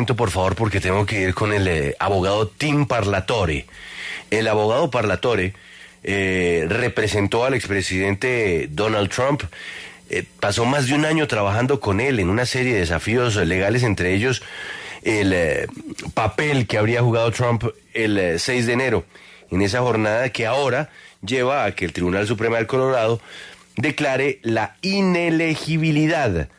Por favor, porque tengo que ir con el abogado Tim Parlatore. El abogado Parlatore representó al expresidente Donald Trump. Pasó más de un año trabajando con él en una serie de desafíos legales, entre ellos el papel que habría jugado Trump el 6 de enero, en esa jornada que ahora lleva a que el Tribunal Supremo del Colorado declare la inelegibilidad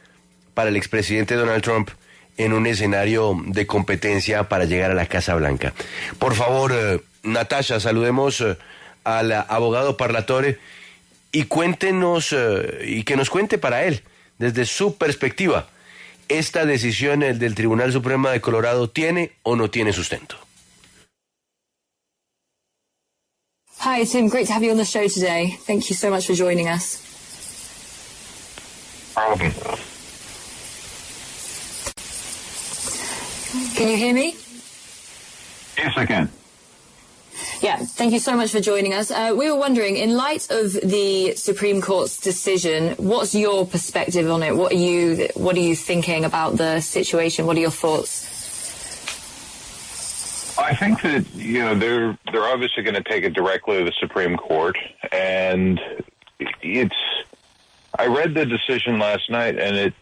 para el expresidente Donald Trump en un escenario de competencia para llegar a la Casa Blanca. Por favor, Natasha, saludemos al abogado Parlatore y cuéntenos, y que nos cuente para él, desde su perspectiva, ¿esta decisión del Tribunal Supremo de Colorado tiene o no tiene sustento? Hi, Tim. Great to have you on the show today. Thank you so much for joining us. Can you hear me? Yes, I can. Yeah, thank you so much for joining us. We were wondering, in light of the Supreme Court's decision, what's your perspective on it? What are you thinking about the situation? What are your thoughts? I think that, they're obviously going to take it directly to the Supreme Court, and I read the decision last night, and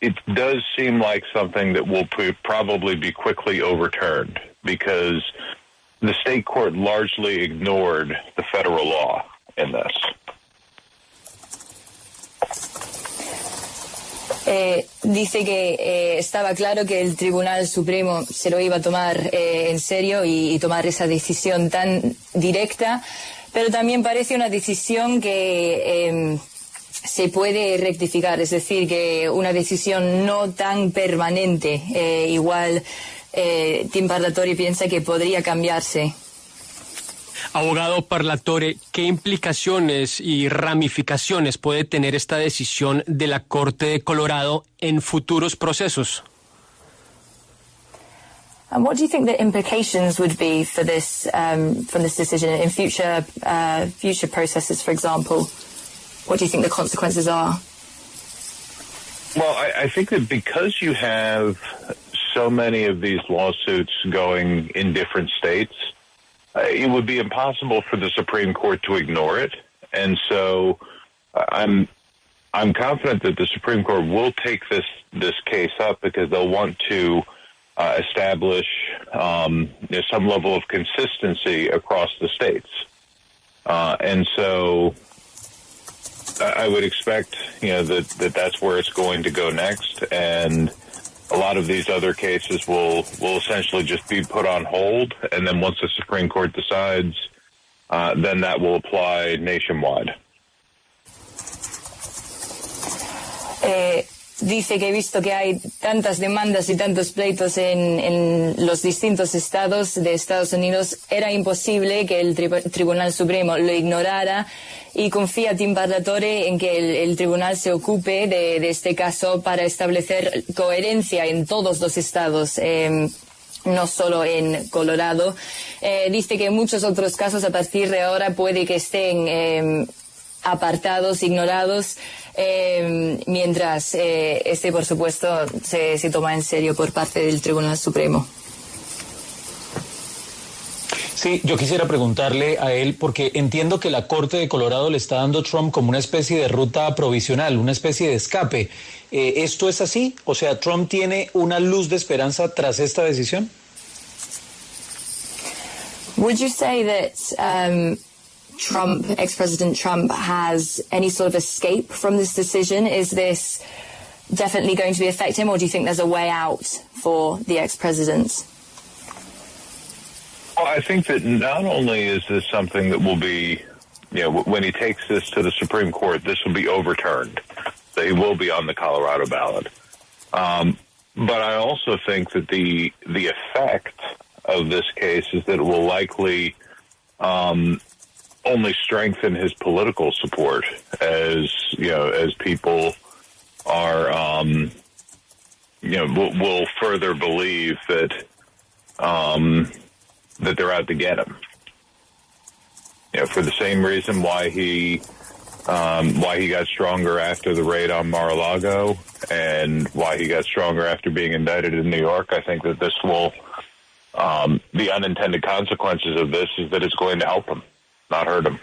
it does seem like something that will probably be quickly overturned, because the state court largely ignored the federal law in this. Dice que estaba claro que el Tribunal Supremo se lo iba a tomar en serio y tomar esa decisión tan directa, pero también parece una decisión que se puede rectificar, es decir, que una decisión no tan permanente. Igual Tim Parlatore piensa que podría cambiarse. Abogado Parlatore, ¿qué implicaciones y ramificaciones puede tener esta decisión de la Corte de Colorado en futuros procesos? And what do you think the implications would be for this from this decision in future processes, for example? What do you think the consequences are? Well, I think that because you have so many of these lawsuits going in different states, it would be impossible for the Supreme Court to ignore it. And so I'm confident that the Supreme Court will take this case up, because they'll want to establish some level of consistency across the states. And so I would expect, that's where it's going to go next. And a lot of these other cases will essentially just be put on hold, and then once the Supreme Court decides, then that will apply nationwide. Dice que he visto que hay tantas demandas y tantos pleitos en los distintos estados de Estados Unidos, era imposible que el Tribunal Supremo lo ignorara, y confía Tim Parlatore en que el tribunal se ocupe de este caso para establecer coherencia en todos los estados, no solo en Colorado. Dice que en muchos otros casos a partir de ahora puede que estén apartados, ignorados, mientras por supuesto, se toma en serio por parte del Tribunal Supremo. Sí, yo quisiera preguntarle a él, porque entiendo que la Corte de Colorado le está dando a Trump como una especie de ruta provisional, una especie de escape. ¿Esto es así? O sea, ¿Trump tiene una luz de esperanza tras esta decisión? Would you say that ex-President Trump has any sort of escape from this decision? Is this definitely going to affect him, or do you think there's a way out for the ex-president? Well, I think that not only is this something that will be, when he takes this to the Supreme Court, this will be overturned. So he will be on the Colorado ballot. But I also think that the effect of this case is that it will likely only strengthen his political support, as people are, will further believe that they're out to get him. For the same reason why he why he got stronger after the raid on Mar-a-Lago and why he got stronger after being indicted in New York. I think that this will, the unintended consequences of this is that it's going to help him, not hurt him.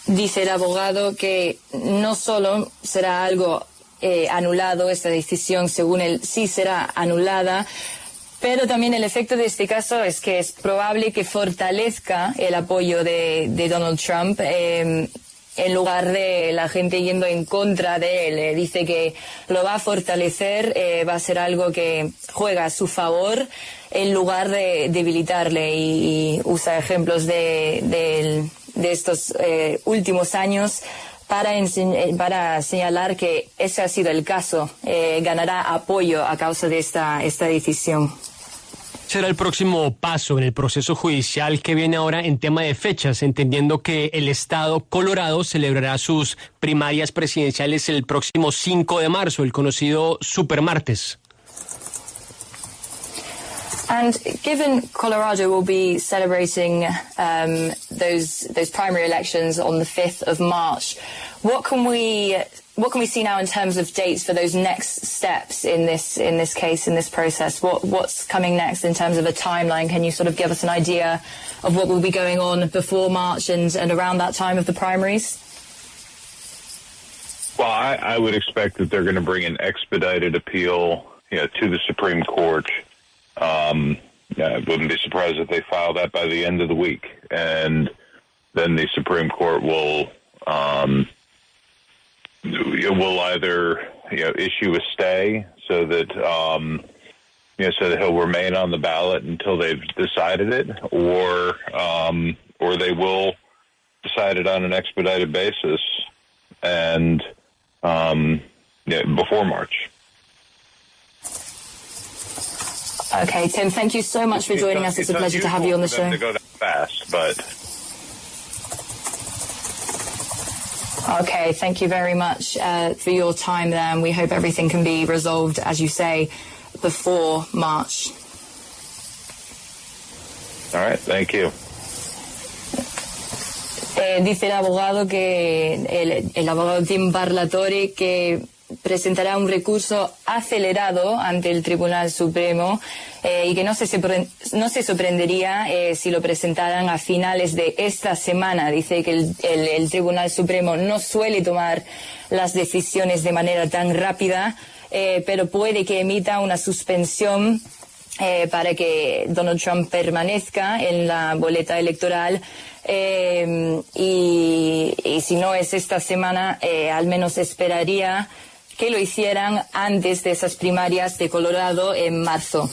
Dice el abogado que no solo será algo anulado, esta decisión según él sí será anulada, pero también el efecto de este caso es que es probable que fortalezca el apoyo de Donald Trump en lugar de la gente yendo en contra de él. Dice que lo va a fortalecer, va a ser algo que juega a su favor en lugar de debilitarle y usa ejemplos de estos últimos años para señalar que ese ha sido el caso. Ganará apoyo a causa de esta decisión. Será el próximo paso en el proceso judicial que viene ahora en tema de fechas, entendiendo que el estado Colorado celebrará sus primarias presidenciales el próximo 5 de marzo, el conocido Supermartes. And given Colorado will be celebrating those primary elections on the 5th of March, what can we see now in terms of dates for those next steps in this case, in this process? What's coming next in terms of a timeline? Can you sort of give us an idea of what will be going on before March and around that time of the primaries? Well, I would expect that they're going to bring an expedited appeal, to the Supreme Court. I wouldn't be surprised if they file that by the end of the week, and then the Supreme Court will either issue a stay so that he'll remain on the ballot until they've decided it, or they will decide it on an expedited basis and before March. Okay, Tim, thank you so much for joining us. It's a pleasure to have you on the show. To go that fast, but okay, thank you very much for your time there, and we hope everything can be resolved, as you say, before March. All right, thank you. Dice el abogado que el abogado Tim Parlatore que presentará un recurso acelerado ante el Tribunal Supremo y que no se sorprendería si lo presentaran a finales de esta semana. Dice que el Tribunal Supremo no suele tomar las decisiones de manera tan rápida, pero puede que emita una suspensión para que Donald Trump permanezca en la boleta electoral y si no es esta semana, al menos esperaría que lo hicieran antes de esas primarias de Colorado en marzo.